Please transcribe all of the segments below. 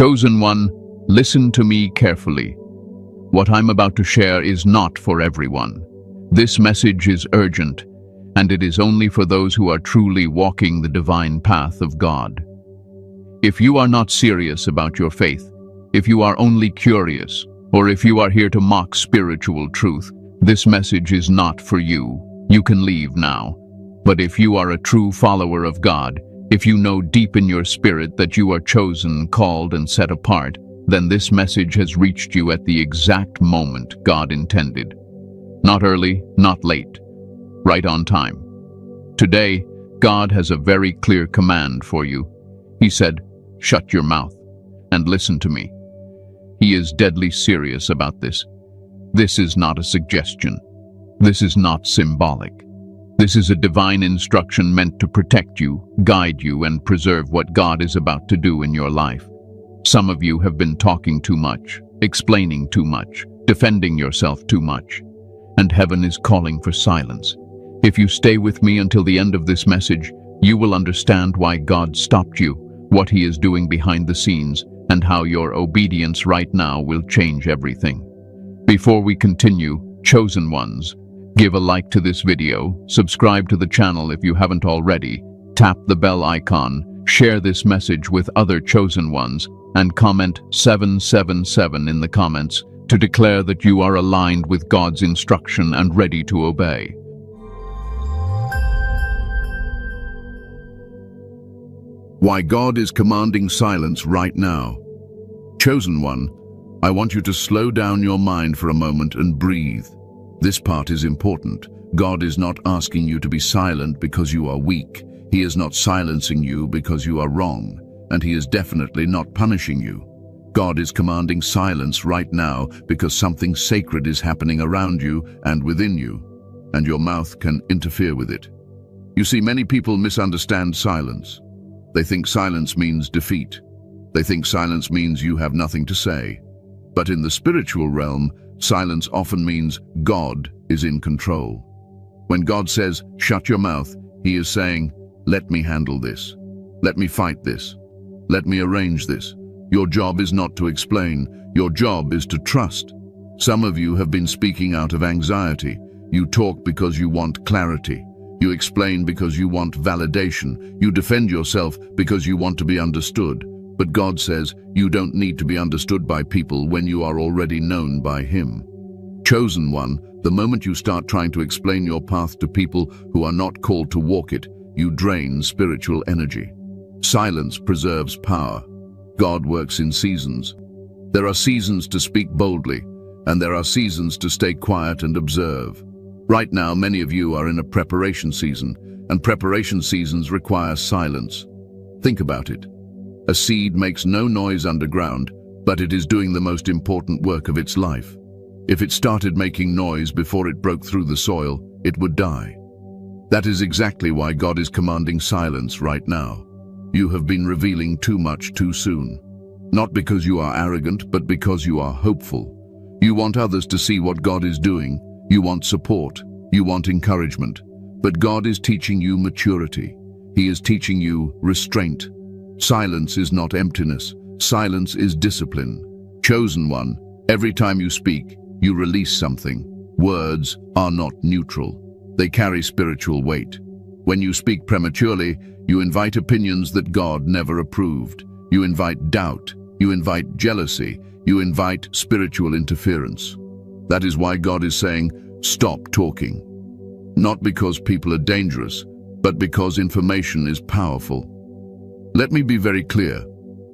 Chosen one, listen to me carefully. What I'm about to share is not for everyone. This message is urgent, and it is only for those who are truly walking the divine path of God. If you are not serious about your faith, if you are only curious, or if you are here to mock spiritual truth, this message is not for you. You can leave now. But if you are a true follower of God, if you know deep in your spirit that you are chosen, called, and set apart, then this message has reached you at the exact moment God intended. Not early, not late, right on time. Today, God has a very clear command for you. He said, "Shut your mouth and listen to me." He is deadly serious about this. This is not a suggestion. This is not symbolic. This is a divine instruction meant to protect you, guide you, and preserve what God is about to do in your life. Some of you have been talking too much, explaining too much, defending yourself too much, and heaven is calling for silence. If you stay with me until the end of this message, you will understand why God stopped you, what He is doing behind the scenes, and how your obedience right now will change everything. Before we continue, chosen ones, give a like to this video, subscribe to the channel if you haven't already, tap the bell icon, share this message with other chosen ones, and comment 777 in the comments to declare that you are aligned with God's instruction and ready to obey. Why God is commanding silence right now. Chosen one, I want you to slow down your mind for a moment and breathe. This part is important. God is not asking you to be silent because you are weak. He is not silencing you because you are wrong, and He is definitely not punishing you. God is commanding silence right now because something sacred is happening around you and within you, and your mouth can interfere with it. You see, many people misunderstand silence. They think silence means defeat. They think silence means you have nothing to say. But in the spiritual realm, silence often means God is in control. When God says, "Shut your mouth," He is saying, "Let me handle this. Let me fight this. Let me arrange this." Your job is not to explain. Your job is to trust. Some of you have been speaking out of anxiety. You talk because you want clarity. You explain because you want validation. You defend yourself because you want to be understood. But God says you don't need to be understood by people when you are already known by Him. Chosen one, the moment you start trying to explain your path to people who are not called to walk it, you drain spiritual energy. Silence preserves power. God works in seasons. There are seasons to speak boldly, and there are seasons to stay quiet and observe. Right now, many of you are in a preparation season, and preparation seasons require silence. Think about it. A seed makes no noise underground, but it is doing the most important work of its life. If it started making noise before it broke through the soil, it would die. That is exactly why God is commanding silence right now. You have been revealing too much too soon. Not because you are arrogant, but because you are hopeful. You want others to see what God is doing. You want support. You want encouragement. But God is teaching you maturity. He is teaching you restraint. Silence is not emptiness. Silence is discipline. Chosen one, every time you speak, you release something. Words are not neutral. They carry spiritual weight. When you speak prematurely, you invite opinions that God never approved. You invite doubt. You invite jealousy. You invite spiritual interference. That is why God is saying, stop talking. Not because people are dangerous, but because information is powerful. Let me be very clear.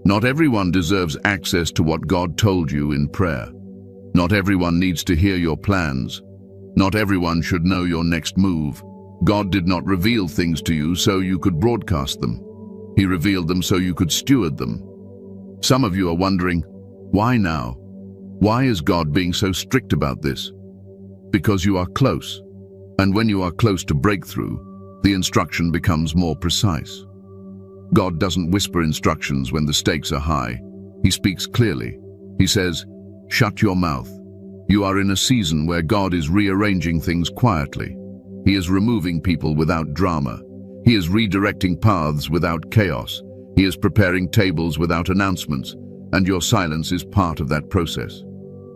Not everyone deserves access to what God told you in prayer. Not everyone needs to hear your plans. Not everyone should know your next move. God did not reveal things to you so you could broadcast them. He revealed them so you could steward them. Some of you are wondering, why now? Why is God being so strict about this? Because you are close. And when you are close to breakthrough, the instruction becomes more precise. God doesn't whisper instructions when the stakes are high. He speaks clearly. He says, "Shut your mouth." You are in a season where God is rearranging things quietly. He is removing people without drama. He is redirecting paths without chaos. He is preparing tables without announcements. and your silence is part of that process.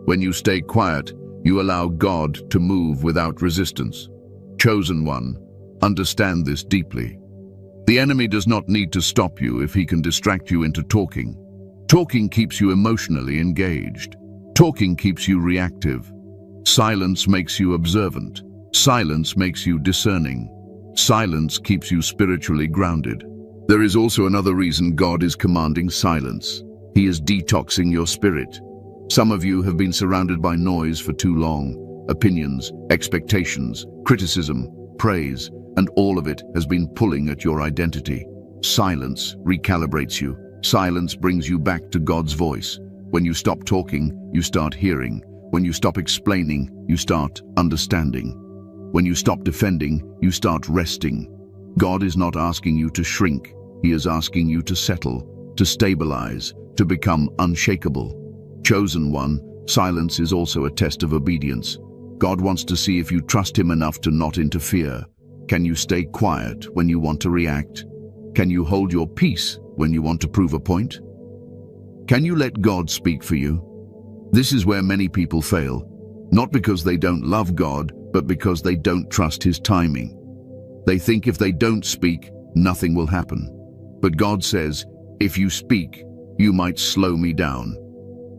When you stay quiet, you allow God to move without resistance. Chosen one, understand this deeply. The enemy does not need to stop you if he can distract you into talking. Talking keeps you emotionally engaged. Talking keeps you reactive. Silence makes you observant. Silence makes you discerning. Silence keeps you spiritually grounded. There is also another reason God is commanding silence. He is detoxing your spirit. Some of you have been surrounded by noise for too long. Opinions, expectations, criticism, praise, and all of it has been pulling at your identity. Silence recalibrates you. Silence brings you back to God's voice. When you stop talking, you start hearing. When you stop explaining, you start understanding. When you stop defending, you start resting. God is not asking you to shrink. He is asking you to settle, to stabilize, to become unshakable. Chosen one, silence is also a test of obedience. God wants to see if you trust Him enough to not interfere. Can you stay quiet when you want to react? Can you hold your peace when you want to prove a point? Can you let God speak for you? This is where many people fail, not because they don't love God, but because they don't trust His timing. They think if they don't speak, nothing will happen. But God says, if you speak, you might slow me down.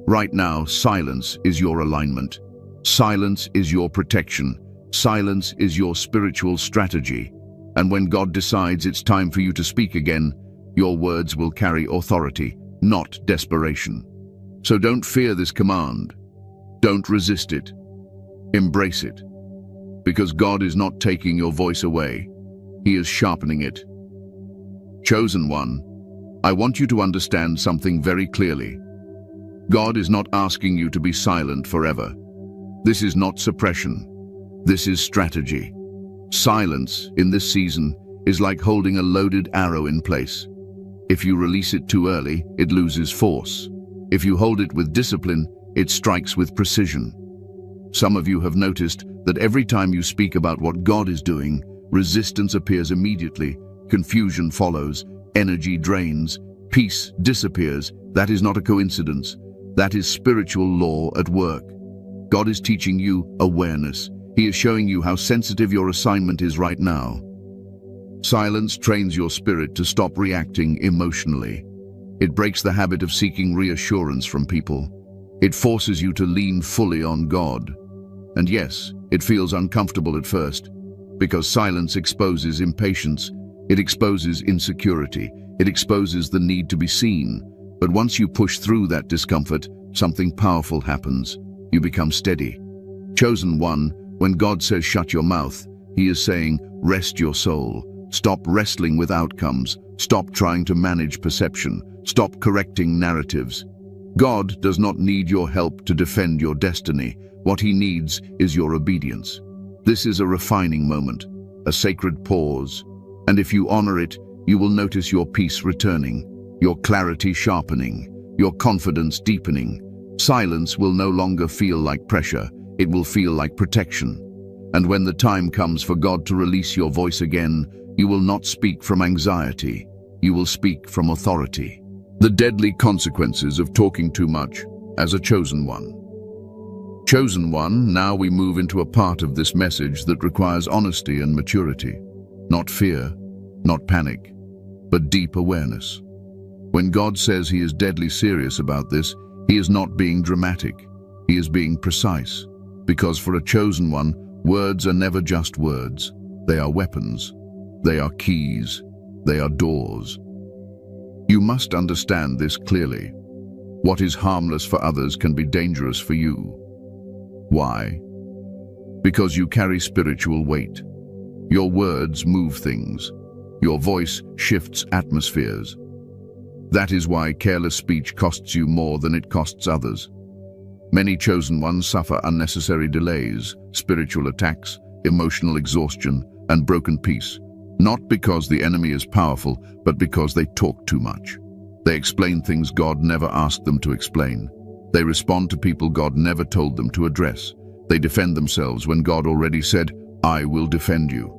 Right now, silence is your alignment. Silence is your protection. Silence is your spiritual strategy. And when God decides it's time for you to speak again, your words will carry authority, not desperation. So don't fear this command. Don't resist it. Embrace it. Because God is not taking your voice away. He is sharpening it. Chosen one, I want you to understand something very clearly. God is not asking you to be silent forever. This is not suppression. This is strategy. Silence in this season is like holding a loaded arrow in place. If you release it too early, it loses force. If you hold it with discipline, it strikes with precision. Some of you have noticed that every time you speak about what God is doing, resistance appears immediately, confusion follows, energy drains, peace disappears. That is not a coincidence. That is spiritual law at work. God is teaching you awareness. He is showing you how sensitive your assignment is right now. Silence trains your spirit to stop reacting emotionally. It breaks the habit of seeking reassurance from people. It forces you to lean fully on God. And yes, it feels uncomfortable at first, because silence exposes impatience, it exposes insecurity, it exposes the need to be seen. But once you push through that discomfort, something powerful happens. You become steady. Chosen one, when God says shut your mouth, He is saying rest your soul. Stop wrestling with outcomes. Stop trying to manage perception. Stop correcting narratives. God does not need your help to defend your destiny. What He needs is your obedience. This is a refining moment, a sacred pause. And if you honor it, you will notice your peace returning, your clarity sharpening, your confidence deepening. Silence will no longer feel like pressure. It will feel like protection. And when the time comes for God to release your voice again, you will not speak from anxiety. You will speak from authority. The deadly consequences of talking too much as a chosen one. Chosen one, now we move into a part of this message that requires honesty and maturity. Not fear, not panic, but deep awareness. When God says He is deadly serious about this, He is not being dramatic. He is being precise. Because for a chosen one, words are never just words. They are weapons. They are keys. They are doors. You must understand this clearly. What is harmless for others can be dangerous for you. Why? Because you carry spiritual weight. Your words move things. Your voice shifts atmospheres. That is why careless speech costs you more than it costs others. Many chosen ones suffer unnecessary delays, spiritual attacks, emotional exhaustion, and broken peace, not because the enemy is powerful, but because they talk too much. They explain things God never asked them to explain. They respond to people God never told them to address. They defend themselves when God already said, "I will defend you."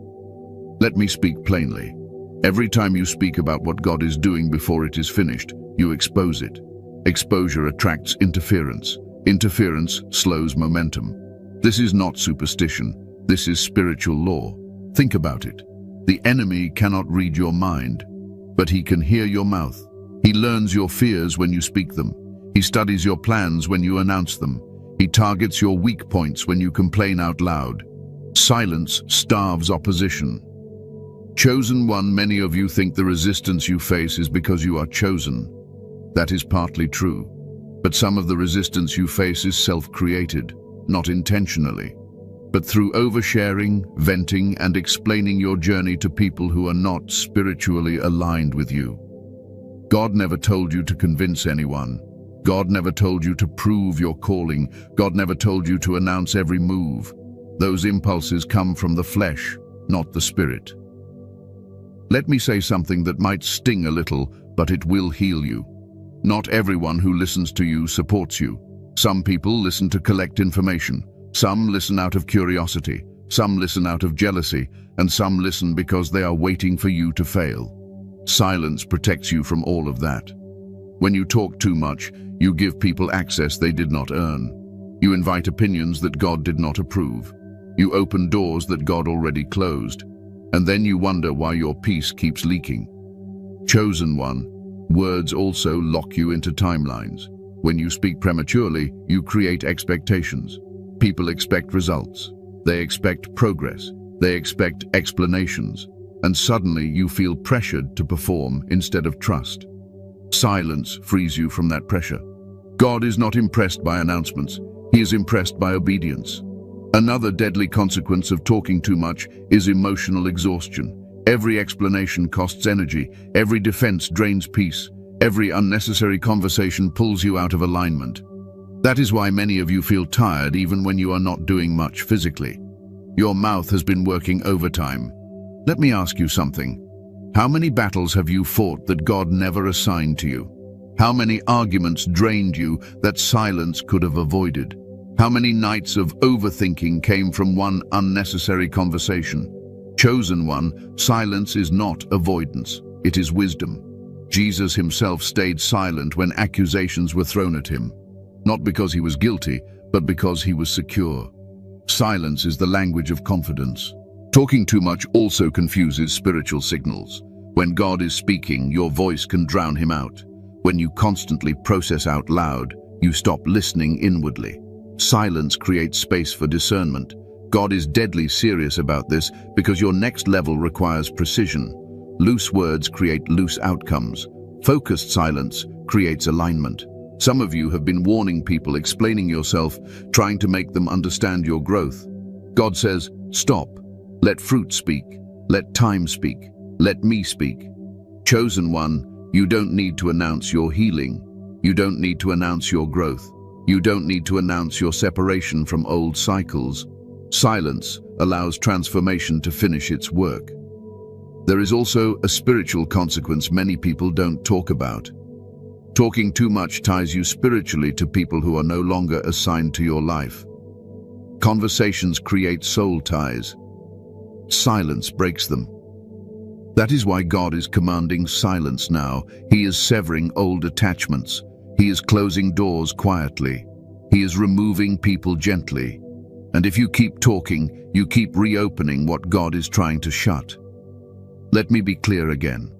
Let me speak plainly. Every time you speak about what God is doing before it is finished, you expose it. Exposure attracts interference. Interference slows momentum. This is not superstition. This is spiritual law. Think about it. The enemy cannot read your mind, but he can hear your mouth. He learns your fears when you speak them. He studies your plans when you announce them. He targets your weak points when you complain out loud. Silence starves opposition. Chosen one, many of you think the resistance you face is because you are chosen. That is partly true. But some of the resistance you face is self-created, not intentionally, but through oversharing, venting, and explaining your journey to people who are not spiritually aligned with you. God never told you to convince anyone. God never told you to prove your calling. God never told you to announce every move. Those impulses come from the flesh, not the spirit. Let me say something that might sting a little, but it will heal you. Not everyone who listens to you supports you. Some people listen to collect information. Some listen out of curiosity. Some listen out of jealousy. And some listen because they are waiting for you to fail. Silence protects you from all of that. When you talk too much, you give people access they did not earn. You invite opinions that God did not approve. You open doors that God already closed. And then you wonder why your peace keeps leaking. Chosen one, words also lock you into timelines. When you speak prematurely, you create expectations. People expect results. They expect progress. They expect explanations. And suddenly you feel pressured to perform instead of trust. Silence frees you from that pressure. God is not impressed by announcements. He is impressed by obedience. Another deadly consequence of talking too much is emotional exhaustion. Every explanation costs energy. Every defense drains peace. Every unnecessary conversation pulls you out of alignment. That is why many of you feel tired even when you are not doing much physically. Your mouth has been working overtime. Let me ask you something. How many battles have you fought that God never assigned to you? How many arguments drained you that silence could have avoided? How many nights of overthinking came from one unnecessary conversation? Chosen one, silence is not avoidance, it is wisdom. Jesus himself stayed silent when accusations were thrown at him, not because he was guilty, but because he was secure. Silence is the language of confidence. Talking too much also confuses spiritual signals. When God is speaking, your voice can drown him out. When you constantly process out loud, you stop listening inwardly. Silence creates space for discernment. God is deadly serious about this because your next level requires precision. Loose words create loose outcomes. Focused silence creates alignment. Some of you have been warning people, explaining yourself, trying to make them understand your growth. God says, stop. Let fruit speak. Let time speak. Let me speak. Chosen one, you don't need to announce your healing. You don't need to announce your growth. You don't need to announce your separation from old cycles. Silence allows transformation to finish its work. There is also a spiritual consequence many people don't talk about. Talking too much ties you spiritually to people who are no longer assigned to your life. Conversations create soul ties. Silence breaks them. That is why God is commanding silence now. He is severing old attachments. He is closing doors quietly. He is removing people gently. And if you keep talking, you keep reopening what God is trying to shut. Let me be clear again.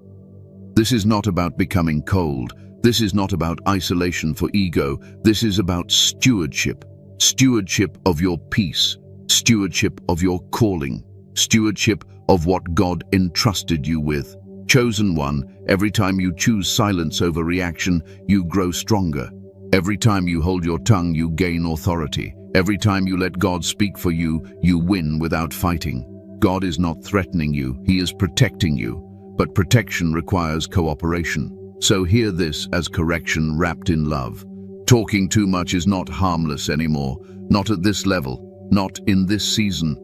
This is not about becoming cold. This is not about isolation for ego. This is about stewardship. Stewardship of your peace. Stewardship of your calling. Stewardship of what God entrusted you with. Chosen one, every time you choose silence over reaction, you grow stronger. Every time you hold your tongue, you gain authority. Every time you let God speak for you, you win without fighting. God is not threatening you, He is protecting you. But protection requires cooperation. So hear this as correction wrapped in love. Talking too much is not harmless anymore. Not at this level. Not in this season.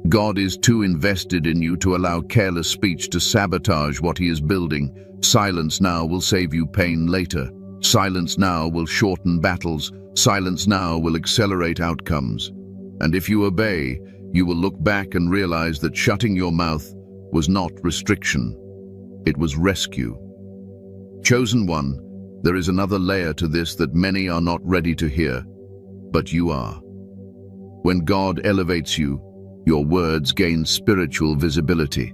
God is too invested in you to allow careless speech to sabotage what He is building. Silence now will save you pain later. Silence now will shorten battles. Silence now will accelerate outcomes. And if you obey, you will look back and realize that shutting your mouth was not restriction. It was rescue. Chosen one, There is another layer to this that many are not ready to hear, but you are. When God elevates you, your words gain spiritual visibility.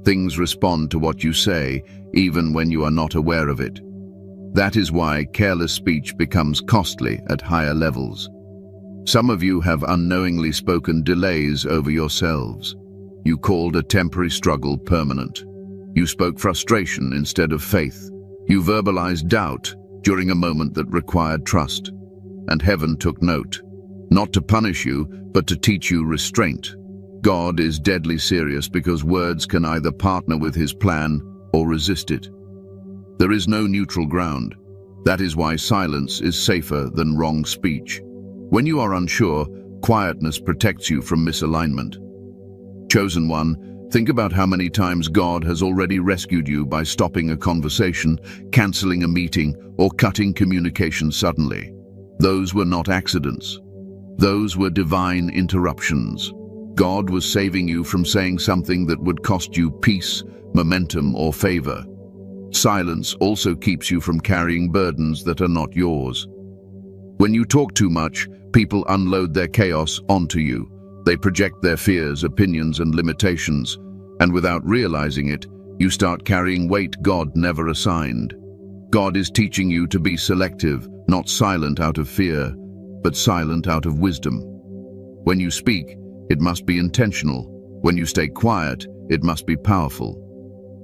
Things respond to what you say, even when you are not aware of it. That is why careless speech becomes costly at higher levels. Some of you have unknowingly spoken delays over yourselves. You called a temporary struggle permanent. You spoke frustration instead of faith. You verbalized doubt during a moment that required trust. And heaven took note, not to punish you, but to teach you restraint. God is deadly serious because words can either partner with his plan or resist it. There is no neutral ground. That is why silence is safer than wrong speech. When you are unsure, quietness protects you from misalignment. Chosen one, think about how many times God has already rescued you by stopping a conversation, canceling a meeting, or cutting communication suddenly. Those were not accidents. Those were divine interruptions. God was saving you from saying something that would cost you peace, momentum, or favor. Silence also keeps you from carrying burdens that are not yours. When you talk too much, people unload their chaos onto you. They project their fears, opinions, and limitations, and without realizing it, you start carrying weight God never assigned. God is teaching you to be selective, not silent out of fear, but silent out of wisdom. When you speak, it must be intentional. When you stay quiet, it must be powerful.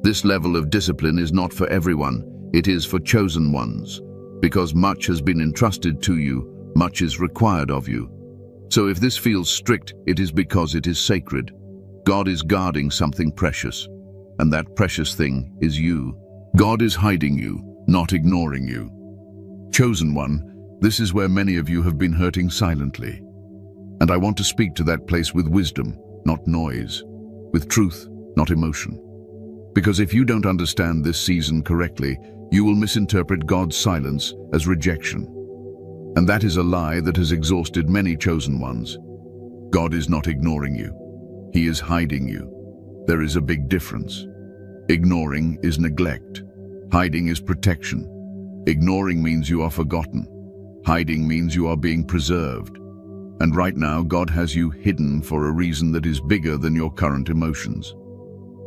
This level of discipline is not for everyone. It is for chosen ones. Because much has been entrusted to you, much is required of you. So if this feels strict, it is because it is sacred. God is guarding something precious, and that precious thing is you. God is hiding you, not ignoring you. Chosen one, this is where many of you have been hurting silently. And I want to speak to that place with wisdom, not noise, with truth, not emotion. Because if you don't understand this season correctly, you will misinterpret God's silence as rejection. And that is a lie that has exhausted many chosen ones. God is not ignoring you. He is hiding you. There is a big difference. Ignoring is neglect. Hiding is protection. Ignoring means you are forgotten. Hiding means you are being preserved. And right now, God has you hidden for a reason that is bigger than your current emotions.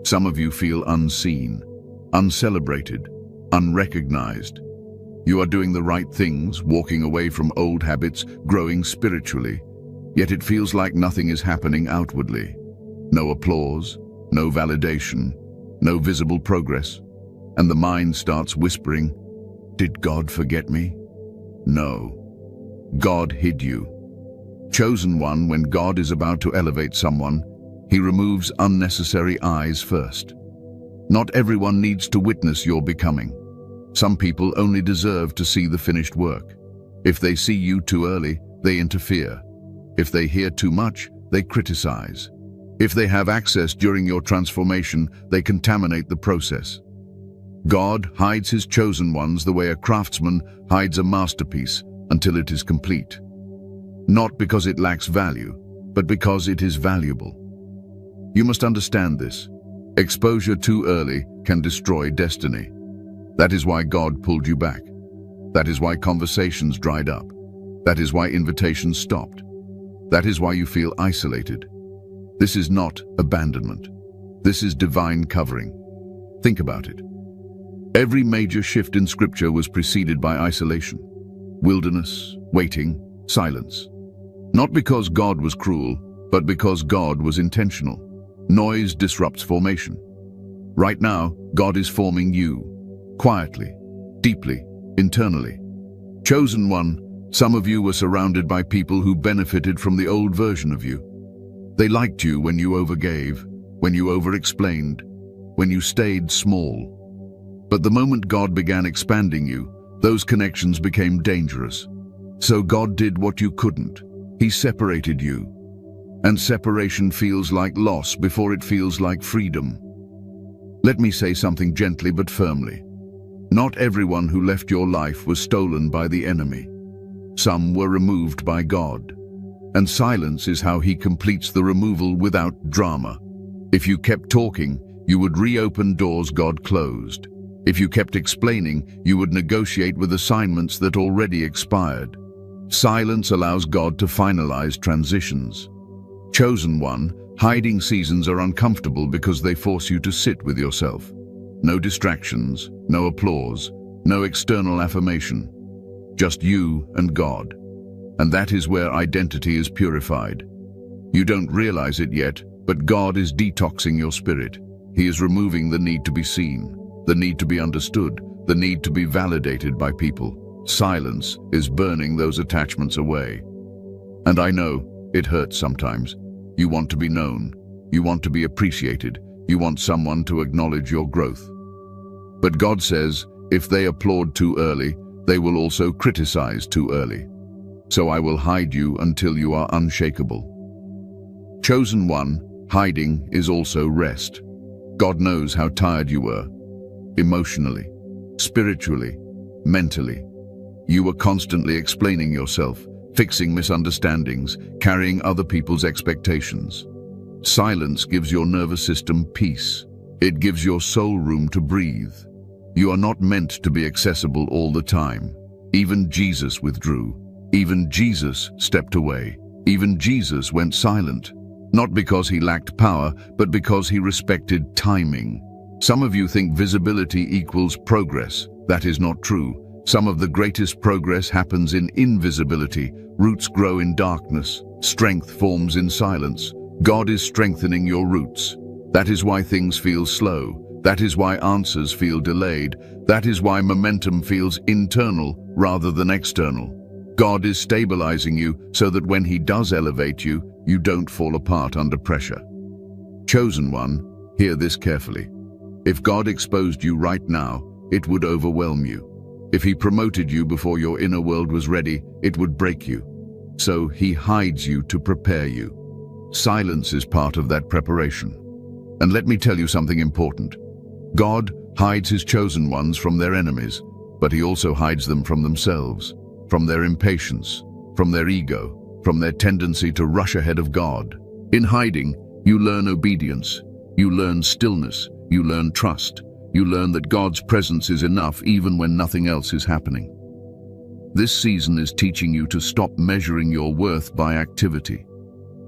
Some of you feel unseen, uncelebrated, unrecognized. You are doing the right things, walking away from old habits, growing spiritually, yet it feels like nothing is happening outwardly. No applause, no validation, no visible progress, and the mind starts whispering, "Did God forget me?" No. God hid you. Chosen one, when God is about to elevate someone, he removes unnecessary eyes first. Not everyone needs to witness your becoming. Some people only deserve to see the finished work. If they see you too early, they interfere. If they hear too much, they criticize. If they have access during your transformation, they contaminate the process. God hides his chosen ones the way a craftsman hides a masterpiece until it is complete. Not because it lacks value, but because it is valuable. You must understand this. Exposure too early can destroy destiny. That is why God pulled you back. That is why conversations dried up. That is why invitations stopped. That is why you feel isolated. This is not abandonment. This is divine covering. Think about it. Every major shift in Scripture was preceded by isolation, wilderness, waiting, silence. Not because God was cruel, but because God was intentional. Noise disrupts formation. Right now, God is forming you, quietly, deeply, internally. Chosen one, some of you were surrounded by people who benefited from the old version of you. They liked you when you overgave, when you over-explained, when you stayed small. But the moment God began expanding you, those connections became dangerous. So God did what you couldn't. He separated you. And separation feels like loss before it feels like freedom. Let me say something gently but firmly. Not everyone who left your life was stolen by the enemy. Some were removed by God. And silence is how he completes the removal without drama. If you kept talking, you would reopen doors God closed. If you kept explaining, you would negotiate with assignments that already expired. Silence allows God to finalize transitions. Chosen one, hiding seasons are uncomfortable because they force you to sit with yourself. No distractions, no applause, no external affirmation. Just you and God. And that is where identity is purified. You don't realize it yet, but God is detoxing your spirit. He is removing the need to be seen, the need to be understood, the need to be validated by people. Silence is burning those attachments away. And I know, it hurts sometimes. You want to be known. You want to be appreciated. You want someone to acknowledge your growth. But God says, if they applaud too early, they will also criticize too early. So I will hide you until you are unshakable. Chosen one, hiding is also rest. God knows how tired you were. Emotionally, spiritually, mentally. You were constantly explaining yourself, fixing misunderstandings, carrying other people's expectations. Silence gives your nervous system peace. It gives your soul room to breathe. You are not meant to be accessible all the time. Even Jesus withdrew. Even Jesus stepped away. Even Jesus went silent. Not because he lacked power, but because he respected timing. Some of you think visibility equals progress. That is not true. Some of the greatest progress happens in invisibility. Roots grow in darkness. Strength forms in silence. God is strengthening your roots. That is why things feel slow. That is why answers feel delayed. That is why momentum feels internal rather than external. God is stabilizing you so that when he does elevate you, you don't fall apart under pressure. Chosen one, hear this carefully. If God exposed you right now, it would overwhelm you. If he promoted you before your inner world was ready, it would break you. So he hides you to prepare you. Silence is part of that preparation. And let me tell you something important. God hides his chosen ones from their enemies, but he also hides them from themselves, from their impatience, from their ego, from their tendency to rush ahead of God. In hiding, you learn obedience, you learn stillness, you learn trust, you learn that God's presence is enough even when nothing else is happening. This season is teaching you to stop measuring your worth by activity,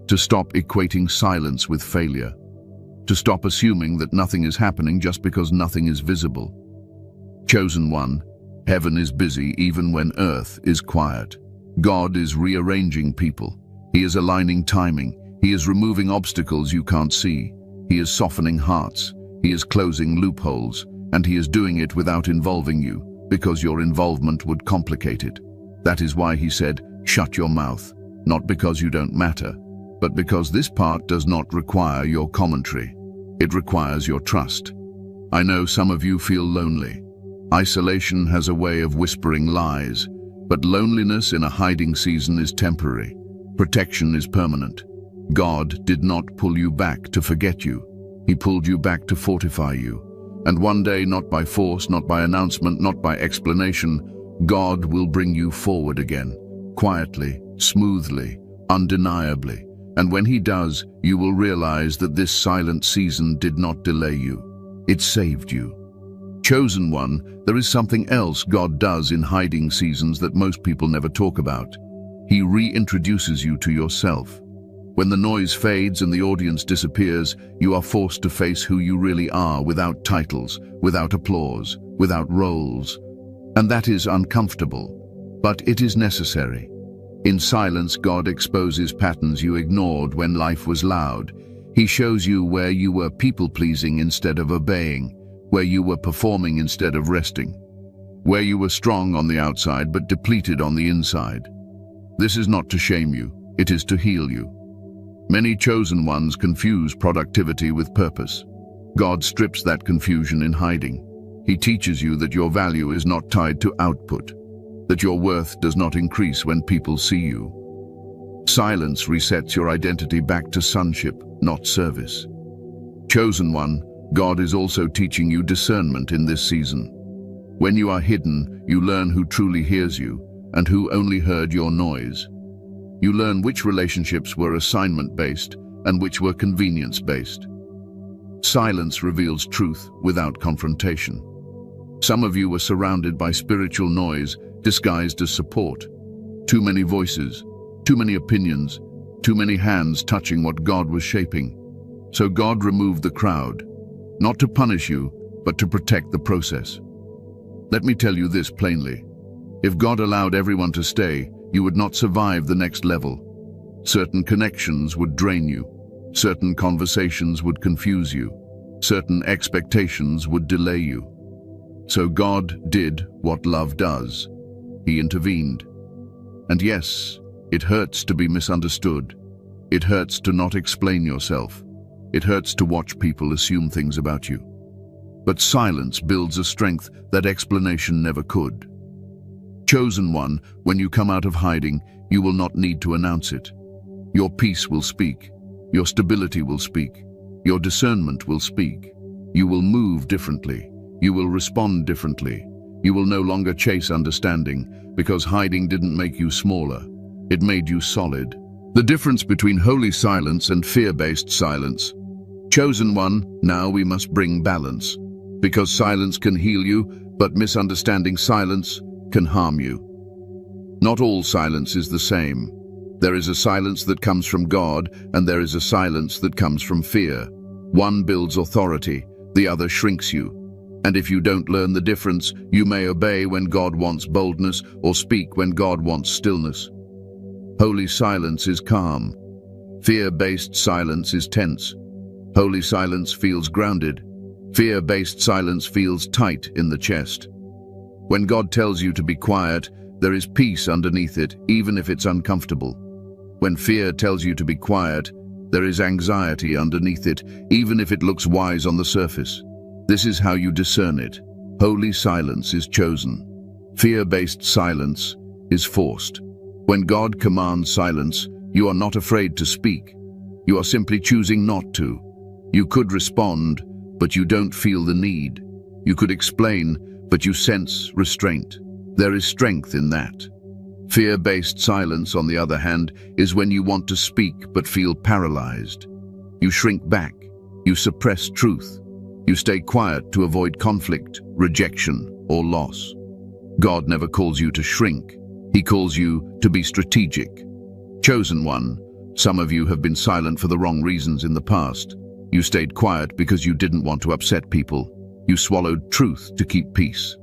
to stop equating silence with failure, to stop assuming that nothing is happening just because nothing is visible. Chosen one, heaven is busy even when earth is quiet. God is rearranging people. He is aligning timing. He is removing obstacles you can't see. He is softening hearts. He is closing loopholes. And he is doing it without involving you, because your involvement would complicate it. That is why he said, shut your mouth. Not because you don't matter, but because this part does not require your commentary. It requires your trust. I know some of you feel lonely. Isolation has a way of whispering lies, but loneliness in a hiding season is temporary. Protection is permanent. God did not pull you back to forget you. He pulled you back to fortify you. And one day, not by force, not by announcement, not by explanation, God will bring you forward again, quietly, smoothly, undeniably. And when he does, you will realize that this silent season did not delay you. It saved you. Chosen one, there is something else God does in hiding seasons that most people never talk about. He reintroduces you to yourself. When the noise fades and the audience disappears, you are forced to face who you really are without titles, without applause, without roles. And that is uncomfortable, but it is necessary. In silence, God exposes patterns you ignored when life was loud. He shows you where you were people-pleasing instead of obeying, where you were performing instead of resting, where you were strong on the outside but depleted on the inside. This is not to shame you, it is to heal you. Many chosen ones confuse productivity with purpose. God strips that confusion in hiding. He teaches you that your value is not tied to output, that your worth does not increase when people see you. Silence resets your identity back to sonship, not service. Chosen one, God is also teaching you discernment in this season. When you are hidden, you learn who truly hears you and who only heard your noise. You learn which relationships were assignment-based and which were convenience-based. Silence reveals truth without confrontation. Some of you were surrounded by spiritual noise disguised as support. Too many voices, too many opinions, too many hands touching what God was shaping. So God removed the crowd, not to punish you, but to protect the process. Let me tell you this plainly. If God allowed everyone to stay, you would not survive the next level. Certain connections would drain you. Certain conversations would confuse you. Certain expectations would delay you. So God did what love does. He intervened. And yes, it hurts to be misunderstood. It hurts to not explain yourself. It hurts to watch people assume things about you. But silence builds a strength that explanation never could. Chosen one, when you come out of hiding, you will not need to announce it. Your peace will speak. Your stability will speak. Your discernment will speak. You will move differently. You will respond differently. You will no longer chase understanding, because hiding didn't make you smaller. It made you solid. The difference between holy silence and fear-based silence. Chosen one, now we must bring balance. Because silence can heal you, but misunderstanding silence can harm you. Not all silence is the same. There is a silence that comes from God, and there is a silence that comes from fear. One builds authority, the other shrinks you. And if you don't learn the difference, you may obey when God wants boldness or speak when God wants stillness. Holy silence is calm. Fear-based silence is tense. Holy silence feels grounded. Fear-based silence feels tight in the chest. When God tells you to be quiet, there is peace underneath it, even if it's uncomfortable. When fear tells you to be quiet, there is anxiety underneath it, even if it looks wise on the surface. This is how you discern it. Holy silence is chosen. Fear-based silence is forced. When God commands silence, you are not afraid to speak. You are simply choosing not to. You could respond, but you don't feel the need. You could explain, but you sense restraint. There is strength in that. Fear-based silence, on the other hand, is when you want to speak but feel paralyzed. You shrink back. You suppress truth. You stay quiet to avoid conflict, rejection, or loss. God never calls you to shrink. He calls you to be strategic. Chosen one, some of you have been silent for the wrong reasons in the past. You stayed quiet because you didn't want to upset people. You swallowed truth to keep peace.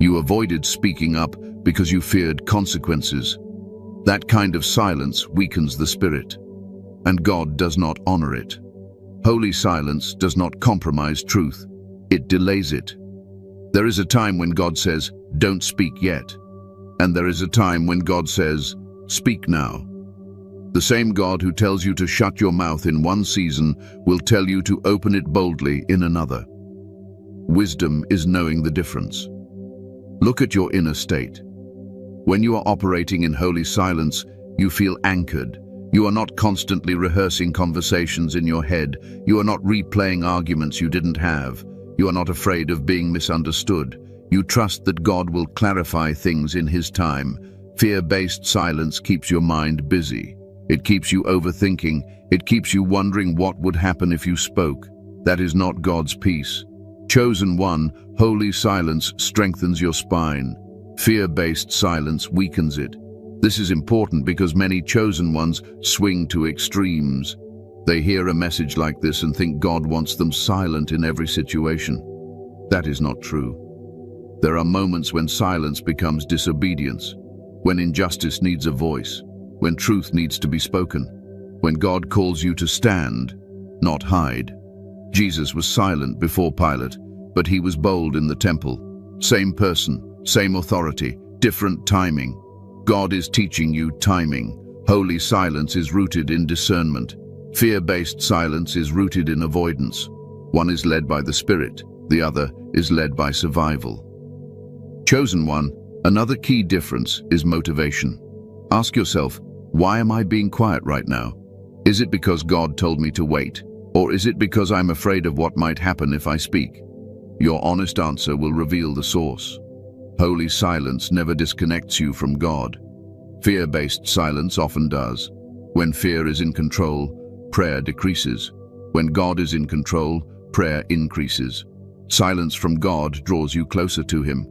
You avoided speaking up because you feared consequences. That kind of silence weakens the spirit, and God does not honor it. Holy silence does not compromise truth. It delays it. There is a time when God says, "Don't speak yet." And there is a time when God says, "Speak now." The same God who tells you to shut your mouth in one season will tell you to open it boldly in another. Wisdom is knowing the difference. Look at your inner state. When you are operating in holy silence, you feel anchored. You are not constantly rehearsing conversations in your head. You are not replaying arguments you didn't have. You are not afraid of being misunderstood. You trust that God will clarify things in His time. Fear-based silence keeps your mind busy. It keeps you overthinking. It keeps you wondering what would happen if you spoke. That is not God's peace. Chosen one, holy silence strengthens your spine. Fear-based silence weakens it. This is important because many chosen ones swing to extremes. They hear a message like this and think God wants them silent in every situation. That is not true. There are moments when silence becomes disobedience, when injustice needs a voice, when truth needs to be spoken, when God calls you to stand, not hide. Jesus was silent before Pilate, but he was bold in the temple. Same person, same authority, different timing. God is teaching you timing. Holy silence is rooted in discernment. Fear-based silence is rooted in avoidance. One is led by the Spirit, the other is led by survival. Chosen one, another key difference is motivation. Ask yourself, why am I being quiet right now? Is it because God told me to wait? Or is it because I'm afraid of what might happen if I speak? Your honest answer will reveal the source. Holy silence never disconnects you from God. Fear-based silence often does. When fear is in control, prayer decreases. When God is in control, prayer increases. Silence from God draws you closer to Him.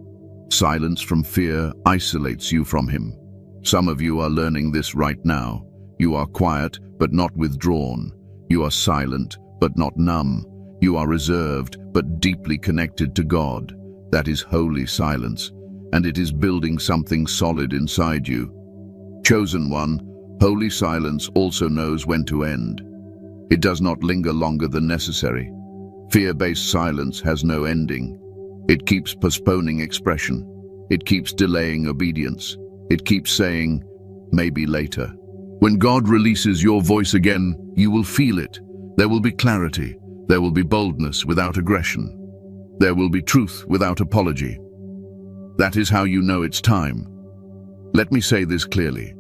Silence from fear isolates you from Him. Some of you are learning this right now. You are quiet, but not withdrawn. You are silent, but not numb. You are reserved, but deeply connected to God. That is holy silence, and it is building something solid inside you. Chosen one, holy silence also knows when to end. It does not linger longer than necessary. Fear-based silence has no ending. It keeps postponing expression. It keeps delaying obedience. It keeps saying, maybe later. When God releases your voice again, you will feel it. There will be clarity. There will be boldness without aggression. There will be truth without apology. That is how you know it's time. Let me say this clearly.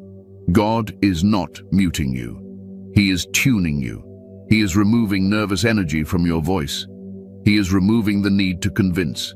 God is not muting you. He is tuning you. He is removing nervous energy from your voice. He is removing the need to convince.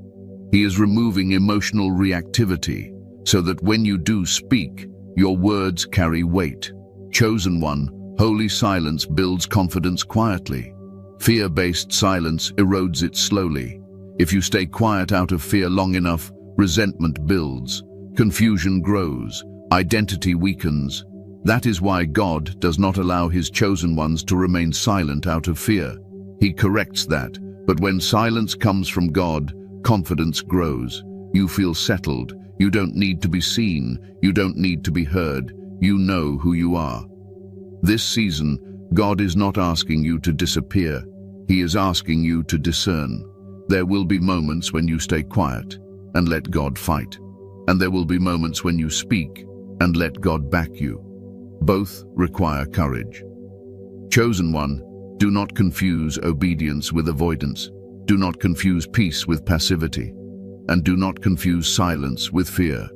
He is removing emotional reactivity so that when you do speak, your words carry weight. Chosen one, holy silence builds confidence quietly. Fear-based silence erodes it slowly. If you stay quiet out of fear long enough, resentment builds, confusion grows, identity weakens. That is why God does not allow His chosen ones to remain silent out of fear. He corrects that, but when silence comes from God, confidence grows. You feel settled. You don't need to be seen. You don't need to be heard. You know who you are. This season, God is not asking you to disappear. He is asking you to discern. There will be moments when you stay quiet and let God fight. And there will be moments when you speak and let God back you. Both require courage. Chosen one, do not confuse obedience with avoidance. Do not confuse peace with passivity. And do not confuse silence with fear.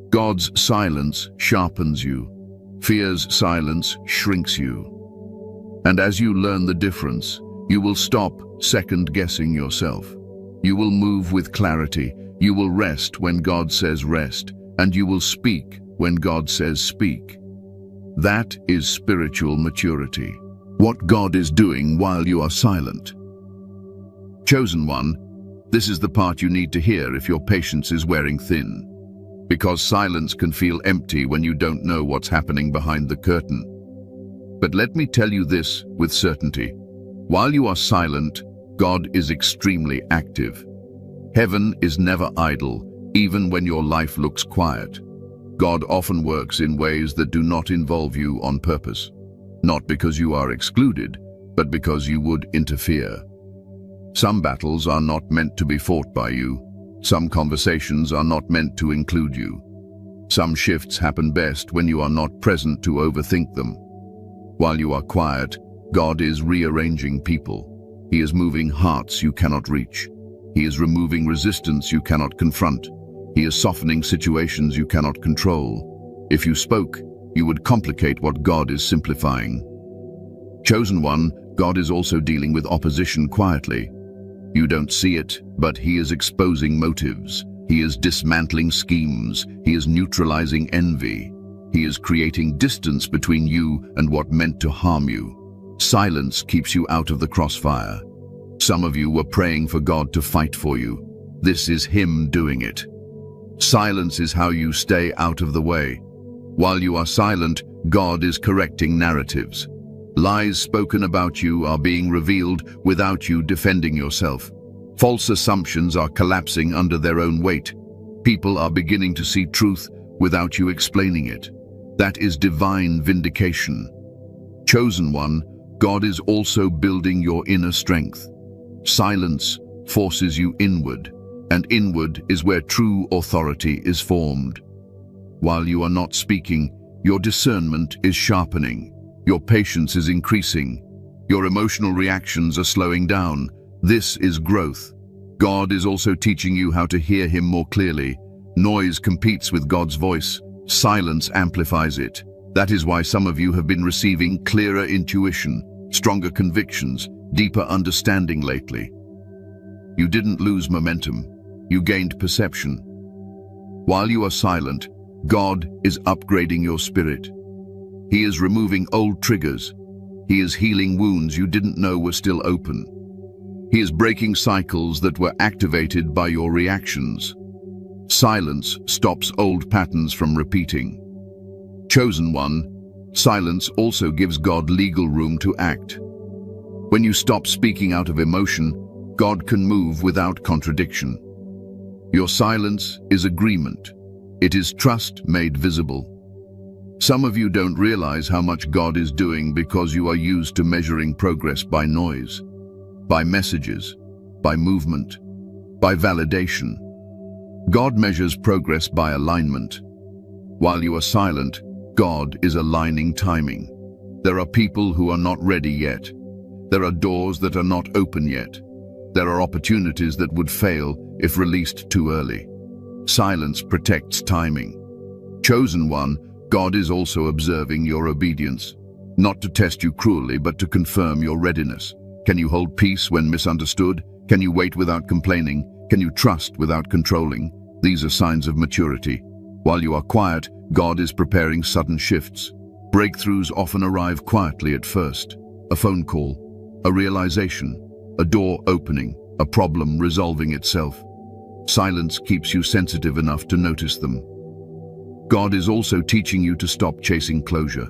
God's silence sharpens you. Fear's silence shrinks you. And as you learn the difference, you will stop second-guessing yourself. You will move with clarity. You will rest when God says rest. And you will speak when God says speak. That is spiritual maturity. What God is doing while you are silent. Chosen one, this is the part you need to hear if your patience is wearing thin. Because silence can feel empty when you don't know what's happening behind the curtain. But let me tell you this with certainty. While you are silent, God is extremely active. Heaven is never idle, even when your life looks quiet. God often works in ways that do not involve you on purpose. Not because you are excluded, but because you would interfere. Some battles are not meant to be fought by you. Some conversations are not meant to include you. Some shifts happen best when you are not present to overthink them. While you are quiet, God is rearranging people. He is moving hearts you cannot reach. He is removing resistance you cannot confront. He is softening situations you cannot control. If you spoke, you would complicate what God is simplifying. Chosen one, God is also dealing with opposition quietly. You don't see it, but He is exposing motives. He is dismantling schemes. He is neutralizing envy. He is creating distance between you and what meant to harm you. Silence keeps you out of the crossfire. Some of you were praying for God to fight for you. This is Him doing it. Silence is how you stay out of the way. While you are silent, God is correcting narratives. Lies spoken about you are being revealed without you defending yourself. False assumptions are collapsing under their own weight. People are beginning to see truth without you explaining it. That is divine vindication. Chosen one, God is also building your inner strength. Silence forces you inward, and inward is where true authority is formed. While you are not speaking, your discernment is sharpening. Your patience is increasing. Your emotional reactions are slowing down. This is growth. God is also teaching you how to hear Him more clearly. Noise competes with God's voice. Silence amplifies it. That is why some of you have been receiving clearer intuition, stronger convictions, deeper understanding lately. You didn't lose momentum. You gained perception. While you are silent, God is upgrading your spirit. He is removing old triggers. He is healing wounds you didn't know were still open. He is breaking cycles that were activated by your reactions. Silence stops old patterns from repeating. Chosen one, silence also gives God legal room to act. When you stop speaking out of emotion, God can move without contradiction. Your silence is agreement. It is trust made visible. Some of you don't realize how much God is doing because you are used to measuring progress by noise, by messages, by movement, by validation. God measures progress by alignment. While you are silent, God is aligning timing. There are people who are not ready yet. There are doors that are not open yet. There are opportunities that would fail if released too early. Silence protects timing. Chosen one, God is also observing your obedience, not to test you cruelly, but to confirm your readiness. Can you hold peace when misunderstood? Can you wait without complaining? Can you trust without controlling? These are signs of maturity. While you are quiet, God is preparing sudden shifts. Breakthroughs often arrive quietly at first. A phone call, a realization, a door opening, a problem resolving itself. Silence keeps you sensitive enough to notice them. God is also teaching you to stop chasing closure.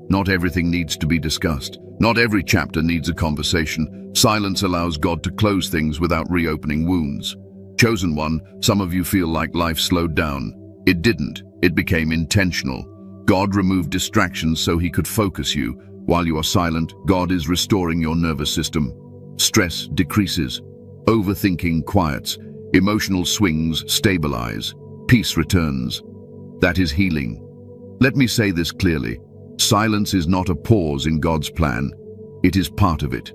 Not everything needs to be discussed. Not every chapter needs a conversation. Silence allows God to close things without reopening wounds. Chosen one, some of you feel like life slowed down. It didn't. It became intentional. God removed distractions so he could focus you. While you are silent, God is restoring your nervous system. Stress decreases. Overthinking quiets. Emotional swings stabilize. Peace returns. That is healing. Let me say this clearly. Silence is not a pause in God's plan. It is part of it.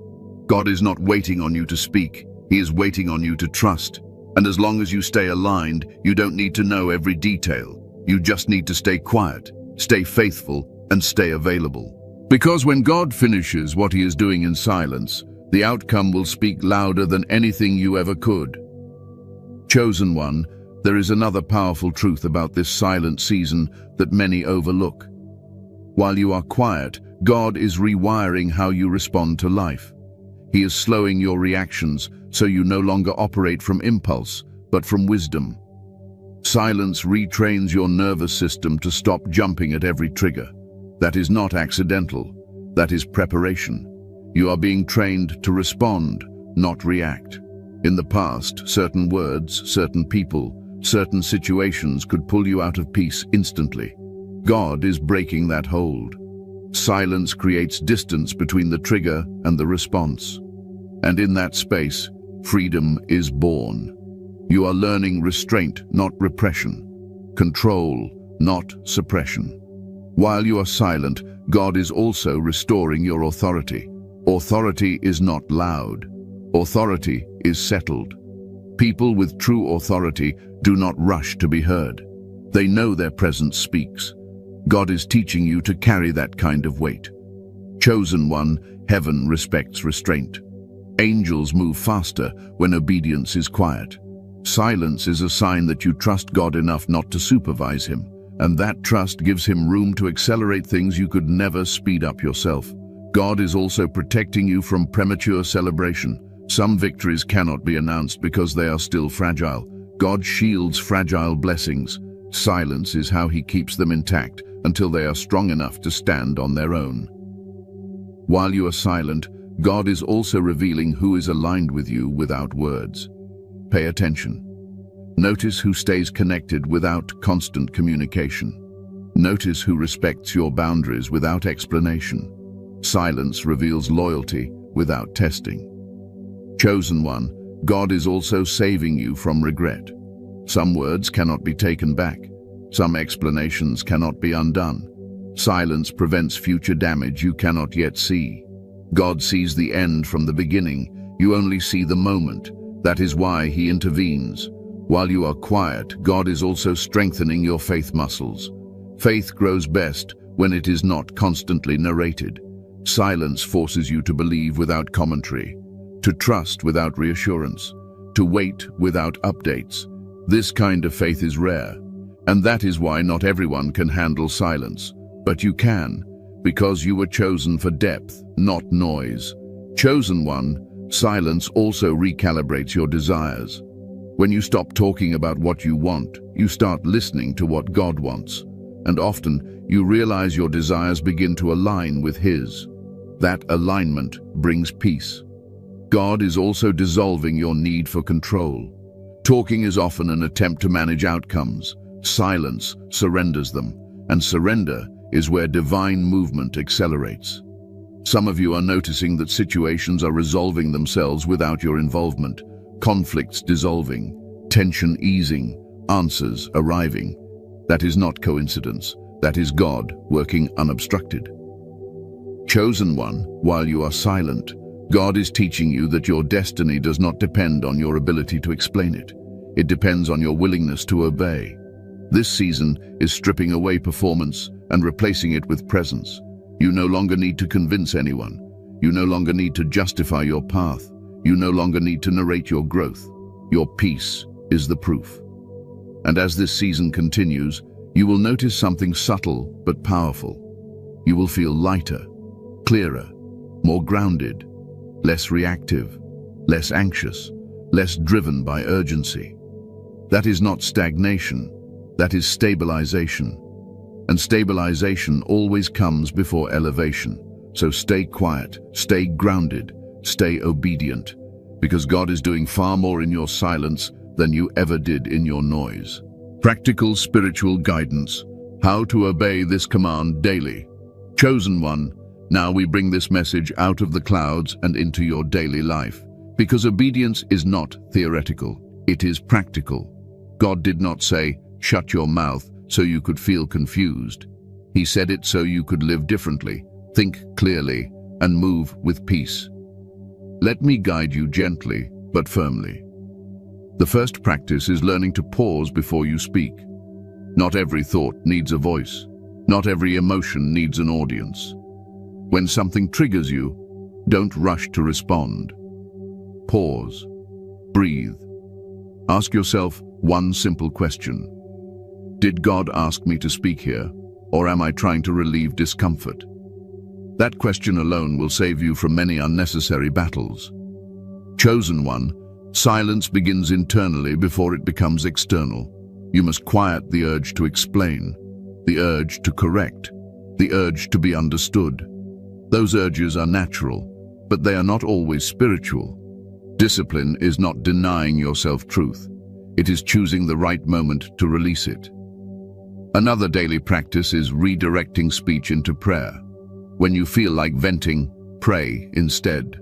God is not waiting on you to speak. He is waiting on you to trust. And as long as you stay aligned, you don't need to know every detail. You just need to stay quiet, stay faithful, and stay available. Because when God finishes what he is doing in silence, the outcome will speak louder than anything you ever could. Chosen one, there is another powerful truth about this silent season that many overlook. While you are quiet, God is rewiring how you respond to life. He is slowing your reactions so you no longer operate from impulse, but from wisdom. Silence retrains your nervous system to stop jumping at every trigger. That is not accidental. That is preparation. You are being trained to respond, not react. In the past, certain words, certain people, certain situations could pull you out of peace instantly. God is breaking that hold. Silence creates distance between the trigger and the response. And in that space, freedom is born. You are learning restraint, not repression. Control, not suppression. While you are silent, God is also restoring your authority. Authority is not loud. Authority is settled. People with true authority do not rush to be heard. They know their presence speaks. God is teaching you to carry that kind of weight. Chosen one, heaven respects restraint. Angels move faster when obedience is quiet. Silence is a sign that you trust God enough not to supervise him, and that trust gives him room to accelerate things you could never speed up yourself. God is also protecting you from premature celebration. Some victories cannot be announced because they are still fragile. God shields fragile blessings. Silence is how he keeps them intact until they are strong enough to stand on their own. While you are silent, God is also revealing who is aligned with you without words. Pay attention. Notice who stays connected without constant communication. Notice who respects your boundaries without explanation. Silence reveals loyalty without testing. Chosen one, God is also saving you from regret. Some words cannot be taken back. Some explanations cannot be undone. Silence prevents future damage you cannot yet see. God sees the end from the beginning. You only see the moment. That is why he intervenes. While you are quiet, God is also strengthening your faith muscles. Faith grows best when it is not constantly narrated. Silence forces you to believe without commentary, to trust without reassurance, to wait without updates. This kind of faith is rare, and that is why not everyone can handle silence. But you can, because you were chosen for depth, not noise. Chosen one, Silence also recalibrates your desires. When you stop talking about what you want, you start listening to what God wants. And often, you realize your desires begin to align with His. That alignment brings peace. God is also dissolving your need for control. Talking is often an attempt to manage outcomes. Silence surrenders them, and surrender is where divine movement accelerates. Some of you are noticing that situations are resolving themselves without your involvement, conflicts dissolving, tension easing, answers arriving. That is not coincidence. That is God working unobstructed. Chosen one, while you are silent, God is teaching you that your destiny does not depend on your ability to explain it. It depends on your willingness to obey. This season is stripping away performance and replacing it with presence. You no longer need to convince anyone. You no longer need to justify your path. You no longer need to narrate your growth. Your peace is the proof. And as this season continues, you will notice something subtle but powerful. You will feel lighter, clearer, more grounded, less reactive, less anxious, less driven by urgency. That is not stagnation, that is stabilization. And stabilization always comes before elevation. So stay quiet, stay grounded, stay obedient, because God is doing far more in your silence than you ever did in your noise. Practical spiritual guidance. How to obey this command daily. Chosen one, now we bring this message out of the clouds and into your daily life. Because obedience is not theoretical, it is practical. God did not say, "Shut your mouth," so you could feel confused. He said it so you could live differently, think clearly, and move with peace. Let me guide you gently, but firmly. The first practice is learning to pause before you speak. Not every thought needs a voice. Not every emotion needs an audience. When something triggers you, don't rush to respond. Pause. Breathe. Ask yourself one simple question. Did God ask me to speak here, or am I trying to relieve discomfort? That question alone will save you from many unnecessary battles. Chosen one, silence begins internally before it becomes external. You must quiet the urge to explain, the urge to correct, the urge to be understood. Those urges are natural, but they are not always spiritual. Discipline is not denying yourself truth. It is choosing the right moment to release it. Another daily practice is redirecting speech into prayer. When you feel like venting, pray instead.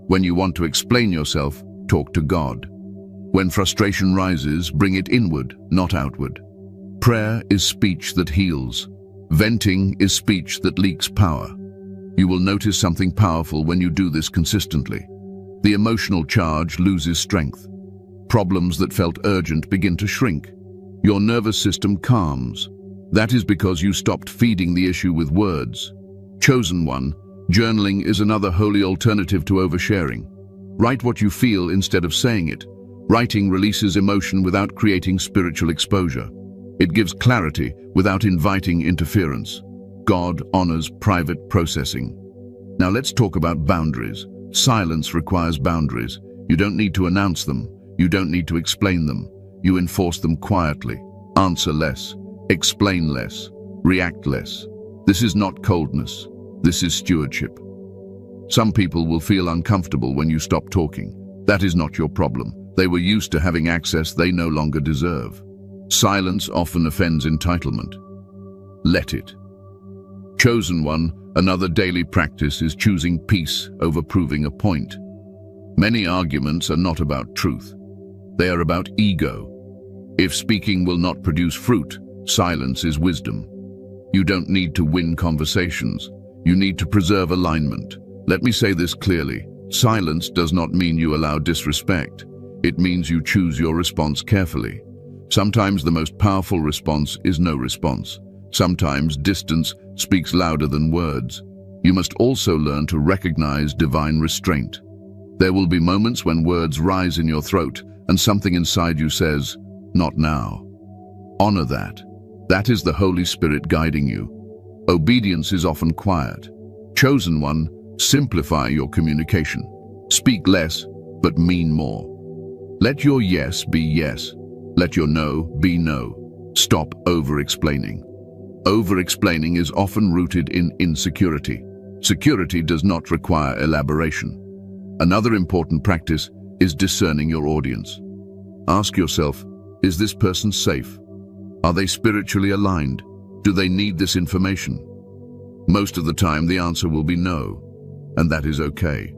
When you want to explain yourself, talk to God. When frustration rises, bring it inward, not outward. Prayer is speech that heals. Venting is speech that leaks power. You will notice something powerful when you do this consistently. The emotional charge loses strength. Problems that felt urgent begin to shrink. Your nervous system calms. That is because you stopped feeding the issue with words. Chosen one, journaling is another holy alternative to oversharing. Write what you feel instead of saying it. Writing releases emotion without creating spiritual exposure. It gives clarity without inviting interference. God honors private processing. Now let's talk about boundaries. Silence requires boundaries. You don't need to announce them. You don't need to explain them. You enforce them quietly. Answer less. Explain less. React less. This is not coldness. This is stewardship. Some people will feel uncomfortable when you stop talking. That is not your problem. They were used to having access they no longer deserve. Silence often offends entitlement. Let it. Chosen one, another daily practice is choosing peace over proving a point. Many arguments are not about truth. They are about ego. If speaking will not produce fruit, silence is wisdom. You don't need to win conversations. You need to preserve alignment. Let me say this clearly. Silence does not mean you allow disrespect. It means you choose your response carefully. Sometimes the most powerful response is no response. Sometimes distance speaks louder than words. You must also learn to recognize divine restraint. There will be moments when words rise in your throat and something inside you says, "Not now." Honor that. That is the Holy Spirit guiding you. Obedience is often quiet. Chosen one, simplify your communication. Speak less, but mean more. Let your yes be yes. Let your no be no. Stop over-explaining. Over-explaining is often rooted in insecurity. Security does not require elaboration. Another important practice is discerning your audience. Ask yourself, is this person safe? Are they spiritually aligned? Do they need this information? Most of the time, the answer will be no, and that is okay.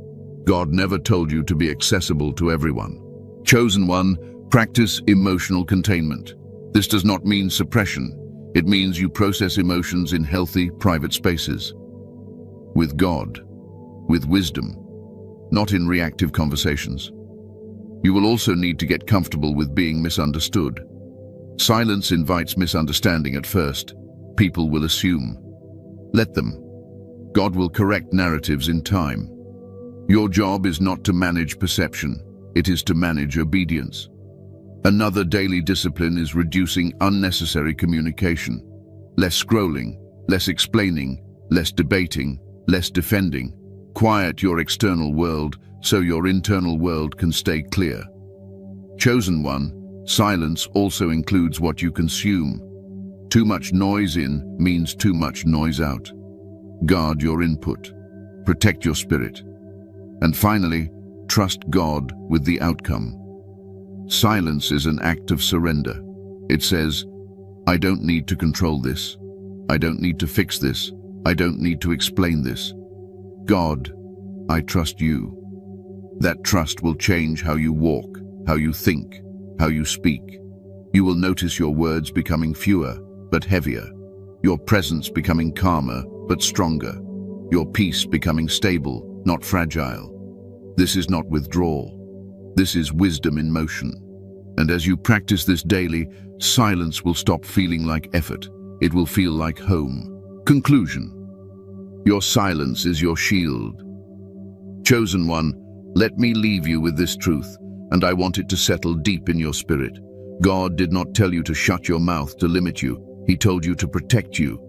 God never told you to be accessible to everyone. Chosen one, practice emotional containment. This does not mean suppression. It means you process emotions in healthy, private spaces. With God, with wisdom, not in reactive conversations. You will also need to get comfortable with being misunderstood. Silence invites misunderstanding at first. People will assume. Let them. God will correct narratives in time. Your job is not to manage perception. It is to manage obedience. Another daily discipline is reducing unnecessary communication. Less scrolling, less explaining, less debating, less defending. Quiet your external world so your internal world can stay clear. Chosen one, silence also includes what you consume. Too much noise in means too much noise out. Guard your input. Protect your spirit. And finally, trust God with the outcome. Silence is an act of surrender. It says, I don't need to control this. I don't need to fix this. I don't need to explain this. God, I trust you. That trust will change how you walk, how you think, how you speak. You will notice your words becoming fewer, but heavier. Your presence becoming calmer, but stronger. Your peace becoming stable, not fragile. This is not withdrawal. This is wisdom in motion. And as you practice this daily, silence will stop feeling like effort. It will feel like home. Conclusion. Your silence is your shield. Chosen one, let me leave you with this truth, and I want it to settle deep in your spirit. God did not tell you to shut your mouth to limit you. He told you to protect you.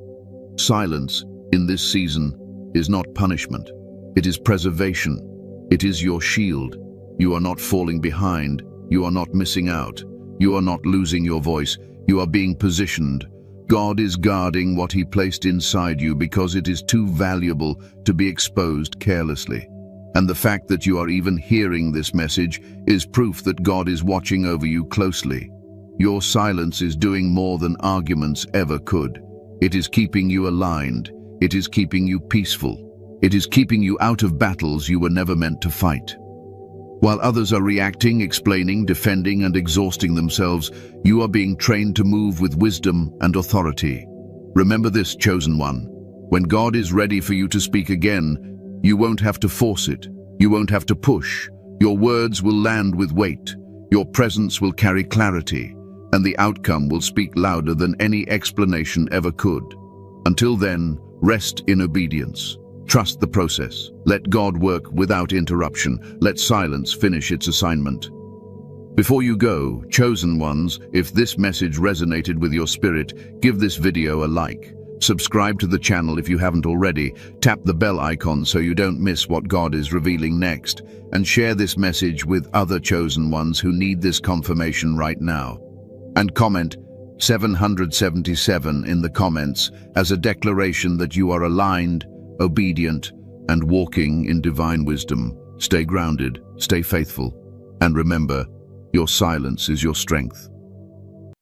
Silence, in this season, is not punishment. It is preservation. It is your shield. You are not falling behind. You are not missing out. You are not losing your voice. You are being positioned. God is guarding what He placed inside you because it is too valuable to be exposed carelessly. And the fact that you are even hearing this message is proof that God is watching over you closely. Your silence is doing more than arguments ever could. It is keeping you aligned. It is keeping you peaceful. It is keeping you out of battles you were never meant to fight. While others are reacting, explaining, defending, and exhausting themselves, you are being trained to move with wisdom and authority. Remember this, chosen one. When God is ready for you to speak again, you won't have to force it. You won't have to push. Your words will land with weight. Your presence will carry clarity, and the outcome will speak louder than any explanation ever could. Until then, rest in obedience. Trust the process. Let God work without interruption. Let silence finish its assignment. Before you go, chosen ones, if this message resonated with your spirit, give this video a like. Subscribe to the channel if you haven't already. Tap the bell icon so you don't miss what God is revealing next. And share this message with other chosen ones who need this confirmation right now. And comment 777 in the comments as a declaration that you are aligned, obedient, and walking in divine wisdom. Stay grounded, stay faithful, and remember, your silence is your strength.